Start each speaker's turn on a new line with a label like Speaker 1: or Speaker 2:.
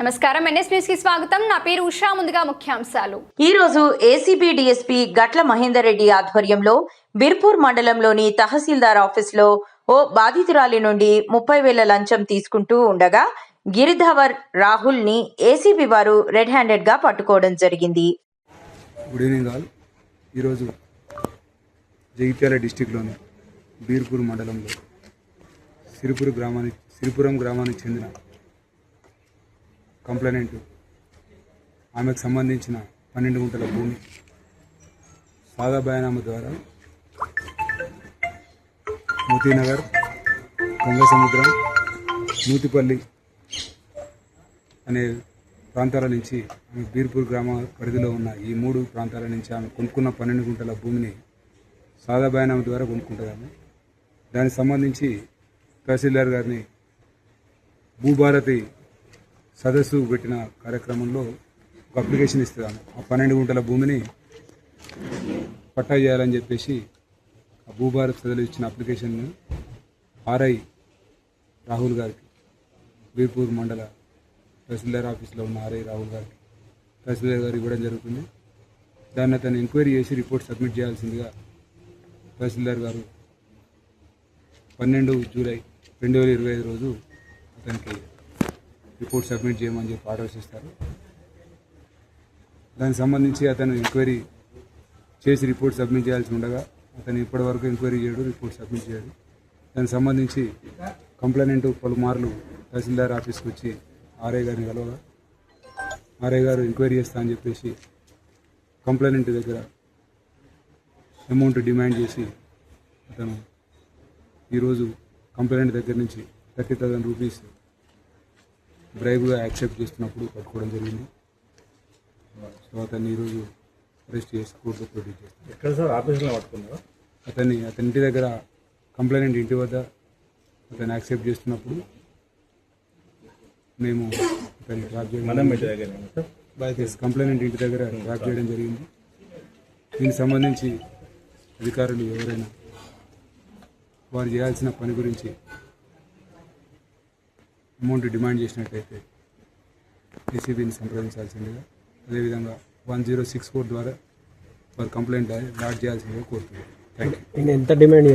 Speaker 1: నమస్కారం, NS news కి స్వాగతం. నా పేరు ఉషా. ముందుగా ముఖ్యాంశాలు.
Speaker 2: ఈ రోజు ఏసీబీ డీఎస్పీ గట్ల మహేందర్ రెడ్డి ఆధ్వర్యంలో బిర్పూర్ మండలంలోని తహసీల్దార్ ఆఫీసులో ఓ బాధితురాలి నుండి 30,000 లంచం తీసుకుంటూ ఉండగా గిరిధవర్ రాహుల్ ని ఏసీబీ వారు రెడ్ హ్యాండెడ్ గా పట్టుకోవడం జరిగింది.
Speaker 3: Good evening all. ఈరోజు జగిత్యాల డిస్టిక్లోని బీర్పూర్ మండలంలో సిరిపురం గ్రామానికి చెందిన కంప్లైనెంట్ ఆమెకు సంబంధించిన 12 గుంటల భూమి సాదా బయానామా ద్వారా మోతీనగర్, గంగసముద్రం, నూతిపల్లి అనే ప్రాంతాల నుంచి ఆమె బీర్పూర్ గ్రామ పరిధిలో ఉన్న ఈ 3 ప్రాంతాల నుంచి ఆమె కొనుక్కున్న 12 గుంటల భూమిని సాదా బయానామా ద్వారా కొనుక్కుంటుంది. ఆమె దానికి సంబంధించి తహసీల్దార్ గారిని భూభారతి సదస్సు పెట్టిన కార్యక్రమంలో ఒక అప్లికేషన్ ఇస్తున్నాను. ఆ 12 గుంటల భూమిని పట్టా చేయాలని చెప్పేసి ఆ భూభారత్ సదస్సులో ఇచ్చిన అప్లికేషన్ను ఆర్ఐ రాహుల్ గారికి, బీర్పూర్ మండల తహసీల్దార్ ఆఫీస్లో ఉన్న ఆర్ఐ రాహుల్ గారికి తహసీల్దార్ గారు ఇవ్వడం జరుగుతుంది. దాన్ని అతను ఎంక్వైరీ చేసి రిపోర్ట్ సబ్మిట్ చేయాల్సిందిగా తహసీల్దార్ గారు 12 జూలై 2025 రోజు అతనికి రిపోర్ట్ సబ్మిట్ చేయమని చెప్పి ఆర్డర్స్ ఇస్తారు. దానికి సంబంధించి అతను ఎంక్వైరీ చేసి రిపోర్ట్ సబ్మిట్ చేయాల్సి ఉండగా అతను ఇప్పటివరకు ఎంక్వైరీ చేయడు, రిపోర్ట్ సబ్మిట్ చేయడు. దానికి సంబంధించి కంప్లైనెంట్ పలుమార్లు తహసీల్దార్ ఆఫీస్కి వచ్చి ఆర్ఐ గారిని కలవగా ఆర్ఐ గారు ఎంక్వైరీ చేస్తా అని చెప్పేసి కంప్లైనెంట్ దగ్గర అమౌంట్ డిమాండ్ చేసి అతను ఈరోజు కంప్లైనెంట్ దగ్గర నుంచి 30,000 రూపీస్ బ్రైబ్గా యాక్సెప్ట్ చేస్తున్నప్పుడు పట్టుకోవడం జరిగింది. సో అతన్ని ఈరోజు అరెస్ట్ చేసి కోర్టులో ప్రొడ్యూస్ చేస్తాను.
Speaker 4: ఎక్కడ సార్ ఆఫీస్లో పట్టుకున్నారా?
Speaker 3: అతని ఇంటి దగ్గర, కంప్లైనెంట్ ఇంటి వద్ద అతను యాక్సెప్ట్ చేస్తున్నప్పుడు మేము అతన్ని ట్రాప్ చేయడం, కంప్లైనెంట్ ఇంటి దగ్గర ట్రాప్ చేయడం జరిగింది. దీనికి సంబంధించి అధికారులు ఎవరైనా వారు చేయాల్సిన పని గురించి అమౌంట్ డిమాండ్ చేసినట్లయితే ఏసీబీని సంప్రదించాల్సిందిగా, అదేవిధంగా 1064 ద్వారా వారు కంప్లైంట్ లాడ్జ్ చేయాల్సిందిగా కోరుతున్నాను. Thank you.
Speaker 4: ఎంత డిమాండ్